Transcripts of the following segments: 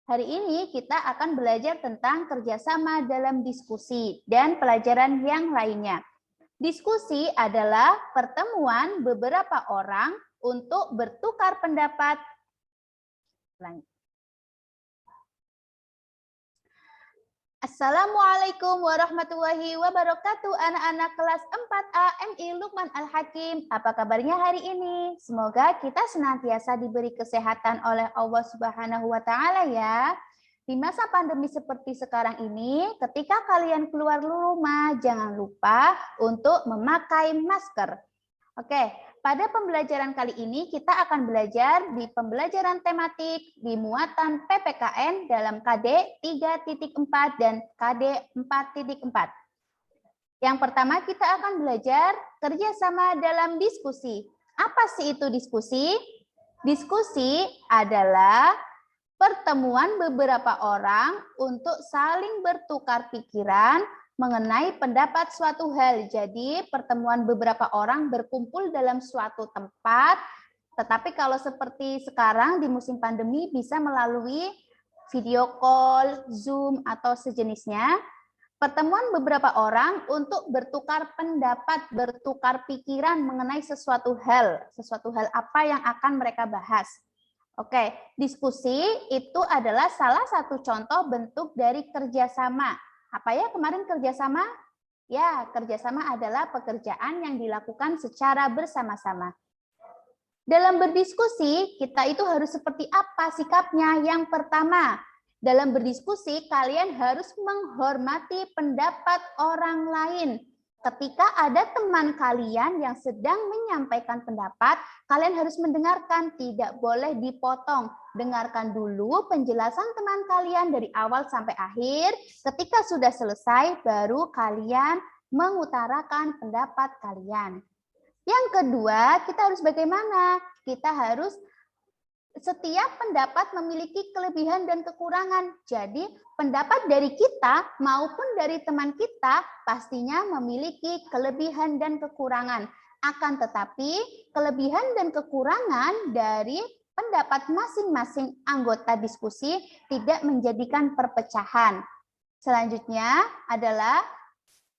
Hari ini kita akan belajar tentang kerjasama dalam diskusi dan pelajaran yang lainnya. Diskusi adalah pertemuan beberapa orang untuk bertukar pendapat. Assalamualaikum warahmatullahi wabarakatuh, anak-anak kelas 4A MI Lukman Al-Hakim. Apa kabarnya hari ini? Semoga kita senantiasa diberi kesehatan oleh Allah Subhanahu wa Ta'ala ya. Di masa pandemi seperti sekarang ini, ketika kalian keluar rumah, jangan lupa untuk memakai masker. Oke, pada pembelajaran kali ini kita akan belajar di pembelajaran tematik di muatan PPKN dalam KD 3.4 dan KD 4.4. Yang pertama kita akan belajar kerjasama dalam diskusi. Apa sih itu diskusi? Diskusi adalah pertemuan beberapa orang untuk saling bertukar pikiran mengenai pendapat suatu hal. Jadi pertemuan beberapa orang berkumpul dalam suatu tempat, tetapi kalau seperti sekarang di musim pandemi bisa melalui video call, Zoom, atau sejenisnya. Pertemuan beberapa orang untuk bertukar pendapat, bertukar pikiran mengenai sesuatu hal apa yang akan mereka bahas. Oke, diskusi itu adalah salah satu contoh bentuk dari kerjasama. Apa ya kemarin kerjasama? Ya, kerjasama adalah pekerjaan yang dilakukan secara bersama-sama. Dalam berdiskusi, kita itu harus seperti apa sikapnya? Yang pertama, dalam berdiskusi, kalian harus menghormati pendapat orang lain. Ketika ada teman kalian yang sedang menyampaikan pendapat, kalian harus mendengarkan, tidak boleh dipotong. Dengarkan dulu penjelasan teman kalian dari awal sampai akhir. Ketika sudah selesai, baru kalian mengutarakan pendapat kalian. Yang kedua, kita harus bagaimana? Kita harus setiap pendapat memiliki kelebihan dan kekurangan. Jadi, pendapat dari kita maupun dari teman kita pastinya memiliki kelebihan dan kekurangan. Akan tetapi, kelebihan dan kekurangan dari pendapat masing-masing anggota diskusi tidak menjadikan perpecahan. Selanjutnya adalah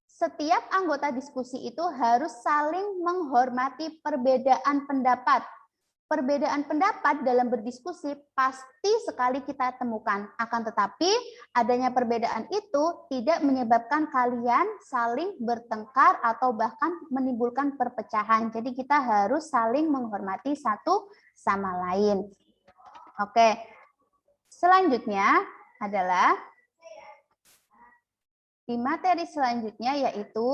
setiap anggota diskusi itu harus saling menghormati perbedaan pendapat. Perbedaan pendapat dalam berdiskusi pasti sekali kita temukan. Akan tetapi, adanya perbedaan itu tidak menyebabkan kalian saling bertengkar atau bahkan menimbulkan perpecahan. Jadi kita harus saling menghormati satu sama lain. Oke, selanjutnya adalah di materi selanjutnya yaitu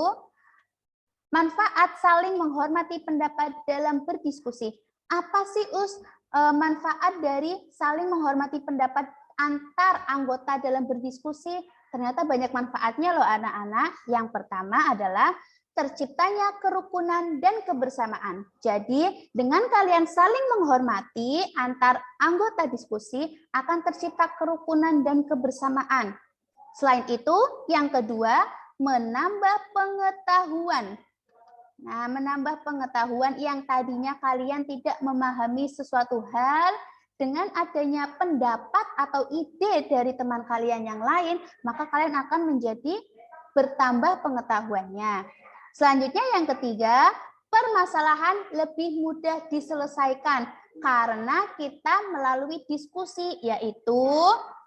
manfaat saling menghormati pendapat dalam berdiskusi. Apa sih manfaat dari saling menghormati pendapat antar anggota dalam berdiskusi? Ternyata banyak manfaatnya loh anak-anak. Yang pertama adalah terciptanya kerukunan dan kebersamaan. Jadi dengan kalian saling menghormati antar anggota diskusi akan tercipta kerukunan dan kebersamaan. Selain itu, yang kedua, menambah pengetahuan. Nah, menambah pengetahuan yang tadinya kalian tidak memahami sesuatu hal, dengan adanya pendapat atau ide dari teman kalian yang lain, maka kalian akan menjadi bertambah pengetahuannya. Selanjutnya yang ketiga, permasalahan lebih mudah diselesaikan karena kita melalui diskusi, yaitu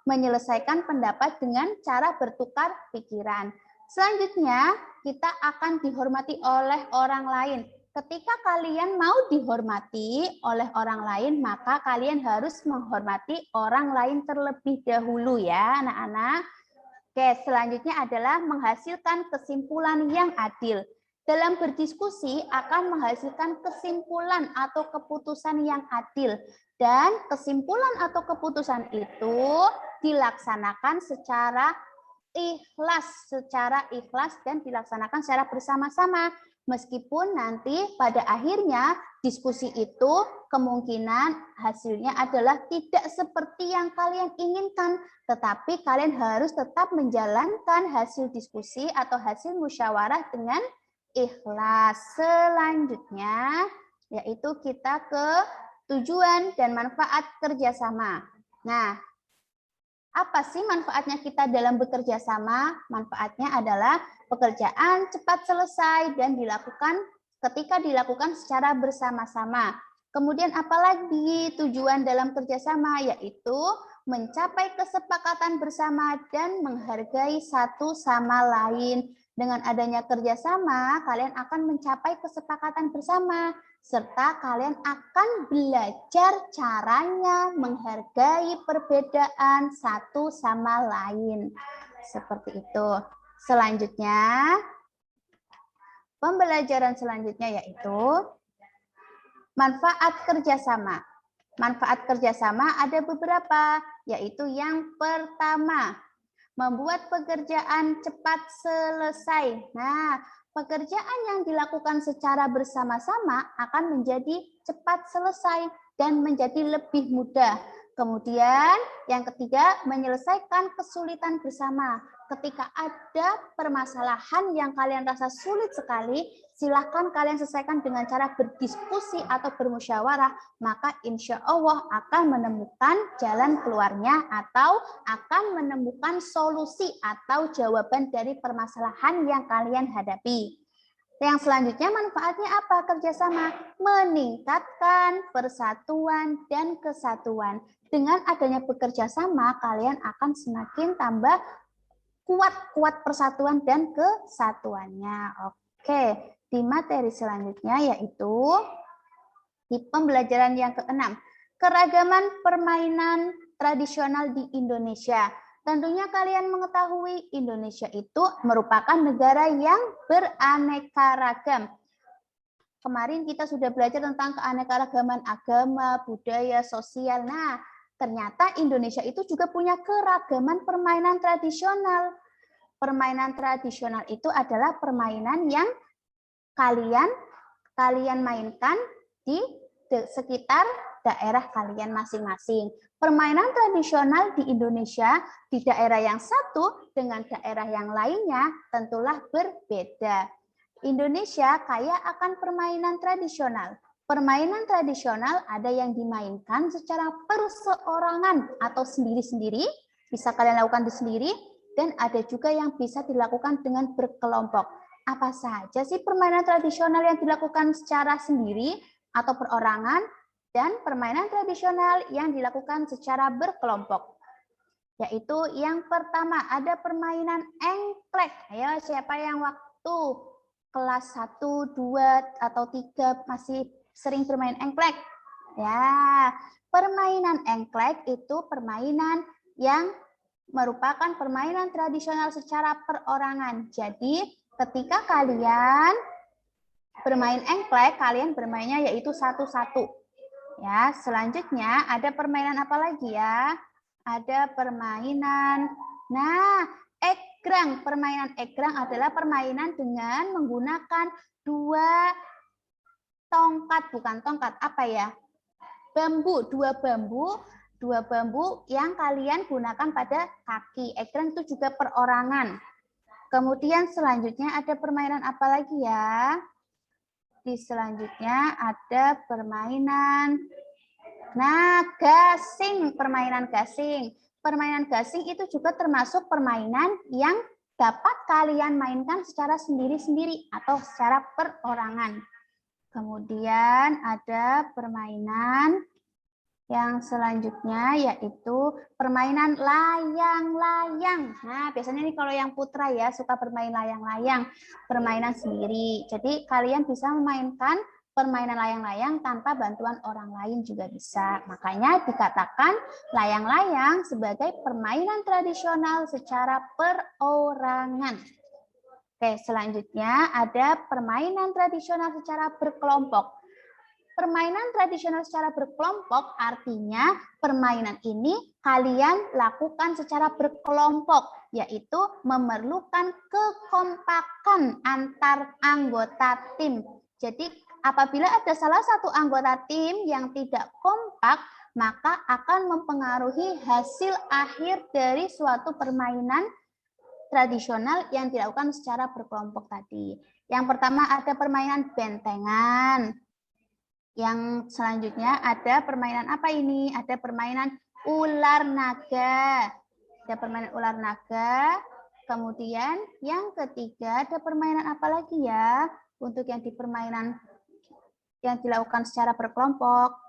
menyelesaikan pendapat dengan cara bertukar pikiran. Selanjutnya, kita akan dihormati oleh orang lain. Ketika kalian mau dihormati oleh orang lain, maka kalian harus menghormati orang lain terlebih dahulu ya, anak-anak. Oke, selanjutnya adalah menghasilkan kesimpulan yang adil. Dalam berdiskusi akan menghasilkan kesimpulan atau keputusan yang adil. Dan kesimpulan atau keputusan itu dilaksanakan secara ikhlas dan dilaksanakan secara bersama-sama. Meskipun nanti pada akhirnya diskusi itu kemungkinan hasilnya adalah tidak seperti yang kalian inginkan, tetapi kalian harus tetap menjalankan hasil diskusi atau hasil musyawarah dengan ikhlas. Selanjutnya yaitu kita ke tujuan dan manfaat kerjasama. Nah, Apa sih manfaatnya kita dalam bekerja sama? Manfaatnya adalah pekerjaan cepat selesai dan ketika dilakukan secara bersama-sama. Kemudian apalagi tujuan dalam kerjasama, yaitu mencapai kesepakatan bersama dan menghargai satu sama lain. Dengan adanya kerjasama, kalian akan mencapai kesepakatan bersama, serta kalian akan belajar caranya menghargai perbedaan satu sama lain. Seperti itu. Selanjutnya, pembelajaran selanjutnya yaitu manfaat kerjasama. Manfaat kerjasama ada beberapa, yaitu yang pertama, membuat pekerjaan cepat selesai. Nah, pekerjaan yang dilakukan secara bersama-sama akan menjadi cepat selesai dan menjadi lebih mudah. Kemudian yang ketiga, menyelesaikan kesulitan bersama. Ketika ada permasalahan yang kalian rasa sulit sekali, silahkan kalian selesaikan dengan cara berdiskusi atau bermusyawarah, maka insya Allah akan menemukan jalan keluarnya atau akan menemukan solusi atau jawaban dari permasalahan yang kalian hadapi. Yang selanjutnya manfaatnya apa kerjasama? Meningkatkan persatuan dan kesatuan. Dengan adanya bekerja sama, kalian akan semakin tambah kuat persatuan dan kesatuannya. Oke, di materi selanjutnya yaitu di pembelajaran yang keenam, keragaman permainan tradisional di Indonesia. Tentunya kalian mengetahui Indonesia itu merupakan negara yang beraneka ragam. Kemarin kita sudah belajar tentang keanekaragaman agama, budaya, sosial. Nah, ternyata Indonesia itu juga punya keragaman permainan tradisional. Permainan tradisional itu adalah permainan yang kalian mainkan di sekitar daerah kalian masing-masing. Permainan tradisional di Indonesia di daerah yang satu dengan daerah yang lainnya tentulah berbeda. Indonesia kaya akan permainan tradisional. Permainan tradisional ada yang dimainkan secara perseorangan atau sendiri-sendiri, bisa kalian lakukan sendiri, dan ada juga yang bisa dilakukan dengan berkelompok. Apa saja sih permainan tradisional yang dilakukan secara sendiri atau perorangan, dan permainan tradisional yang dilakukan secara berkelompok? Yaitu yang pertama ada permainan engklek. Ayo, siapa yang waktu kelas 1, 2, atau 3 masih sering bermain engklek? Ya, permainan engklek itu permainan yang merupakan permainan tradisional secara perorangan. Jadi, ketika kalian bermain engklek, kalian bermainnya yaitu satu-satu. Ya, selanjutnya ada permainan apa lagi ya? Ada permainan, egrang. Permainan egrang adalah permainan dengan menggunakan dua tongkat, apa ya? Dua bambu yang kalian gunakan pada kaki. Egrang itu juga perorangan. Kemudian selanjutnya ada permainan apa lagi ya? Di selanjutnya ada permainan, gasing, permainan gasing. Permainan gasing itu juga termasuk permainan yang dapat kalian mainkan secara sendiri-sendiri atau secara perorangan. Kemudian ada permainan yang selanjutnya yaitu permainan layang-layang. Nah, biasanya nih kalau yang putra ya suka bermain layang-layang, permainan sendiri. Jadi kalian bisa memainkan permainan layang-layang tanpa bantuan orang lain juga bisa. Makanya dikatakan layang-layang sebagai permainan tradisional secara perorangan. Oke, selanjutnya ada permainan tradisional secara berkelompok. Permainan tradisional secara berkelompok artinya permainan ini kalian lakukan secara berkelompok, yaitu memerlukan kekompakan antar anggota tim. Jadi apabila ada salah satu anggota tim yang tidak kompak, maka akan mempengaruhi hasil akhir dari suatu permainan tradisional yang dilakukan secara berkelompok tadi. Yang pertama ada permainan bentengan. Yang selanjutnya ada permainan apa ini? Ada permainan ular naga. Ada permainan ular naga. Kemudian yang ketiga ada permainan apa lagi ya? Untuk yang di permainan yang dilakukan secara berkelompok.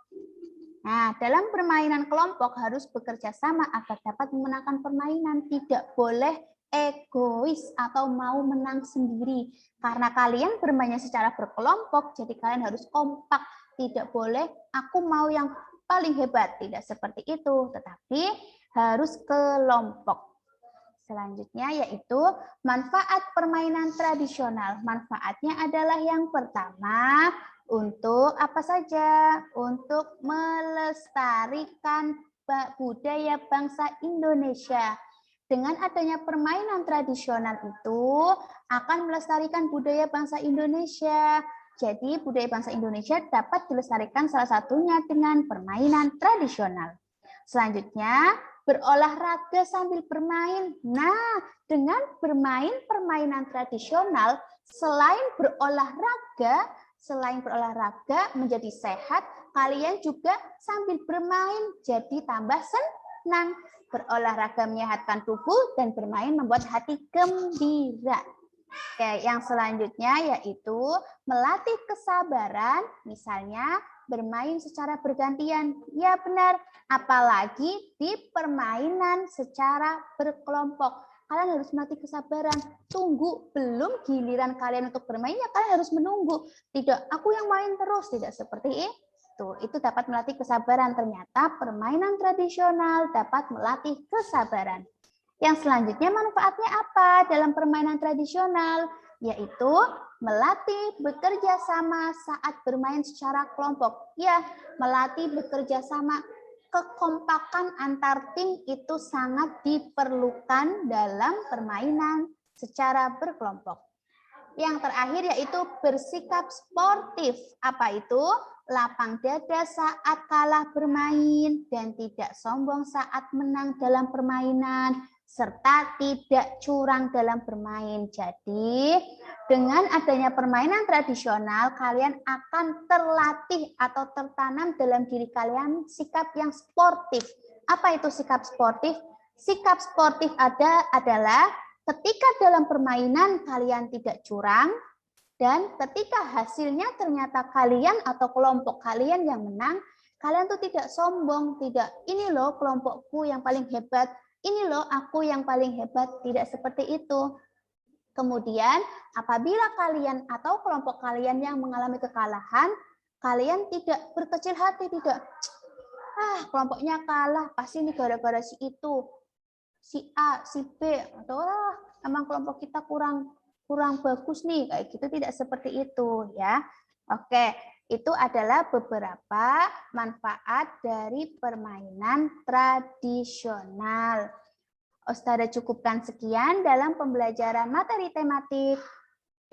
Nah, dalam permainan kelompok harus bekerja sama agar dapat memenangkan permainan. Tidak boleh egois atau mau menang sendiri. Karena kalian bermainnya secara berkelompok, jadi kalian harus kompak. Tidak boleh aku mau yang paling hebat. Tidak seperti itu, tetapi harus kelompok. Selanjutnya yaitu manfaat permainan tradisional. Manfaatnya adalah yang pertama, untuk apa saja? Untuk melestarikan budaya bangsa Indonesia. Dengan adanya permainan tradisional itu akan melestarikan budaya bangsa Indonesia. Jadi budaya bangsa Indonesia dapat dilestarikan salah satunya dengan permainan tradisional. Selanjutnya, berolahraga sambil bermain. Nah, dengan bermain permainan tradisional, selain berolahraga menjadi sehat, kalian juga sambil bermain jadi tambah senang. Berolahraga menyehatkan tubuh dan bermain membuat hati gembira. Oke, yang selanjutnya yaitu melatih kesabaran, misalnya bermain secara bergantian. Ya benar, apalagi di permainan secara berkelompok. Kalian harus melatih kesabaran. Tunggu, belum giliran kalian untuk bermain, ya kalian harus menunggu. Tidak, aku yang main terus. Tidak seperti itu. Itu dapat melatih kesabaran. Ternyata permainan tradisional dapat melatih kesabaran. Yang selanjutnya manfaatnya apa dalam permainan tradisional? Yaitu melatih bekerja sama saat bermain secara kelompok. Ya, melatih bekerja sama. Kekompakan antar tim itu sangat diperlukan dalam permainan secara berkelompok. Yang terakhir yaitu bersikap sportif. Apa itu? Lapang dada saat kalah bermain dan tidak sombong saat menang dalam permainan, serta tidak curang dalam bermain. Jadi, dengan adanya permainan tradisional, kalian akan terlatih atau tertanam dalam diri kalian sikap yang sportif. Apa itu sikap sportif? Sikap sportif adalah ketika dalam permainan kalian tidak curang, dan ketika hasilnya ternyata kalian atau kelompok kalian yang menang, kalian tuh tidak sombong, tidak ini loh kelompokku yang paling hebat, ini loh aku yang paling hebat, tidak seperti itu. Kemudian apabila kalian atau kelompok kalian yang mengalami kekalahan, kalian tidak berkecil hati, tidak kelompoknya kalah, pasti ini gara-gara si itu, si A, si B, atau emang kelompok kita kurang bagus nih, kayak gitu. Tidak seperti itu ya. Oke, itu adalah beberapa manfaat dari permainan tradisional. Ustazah cukupkan sekian dalam pembelajaran materi tematik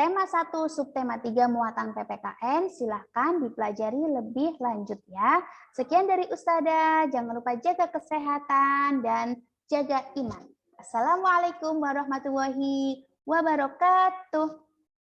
tema 1 subtema 3 muatan PPKN. Silahkan dipelajari lebih lanjut ya. Sekian dari Ustazah, jangan lupa jaga kesehatan dan jaga iman. Assalamualaikum warahmatullahi wabarakatuh.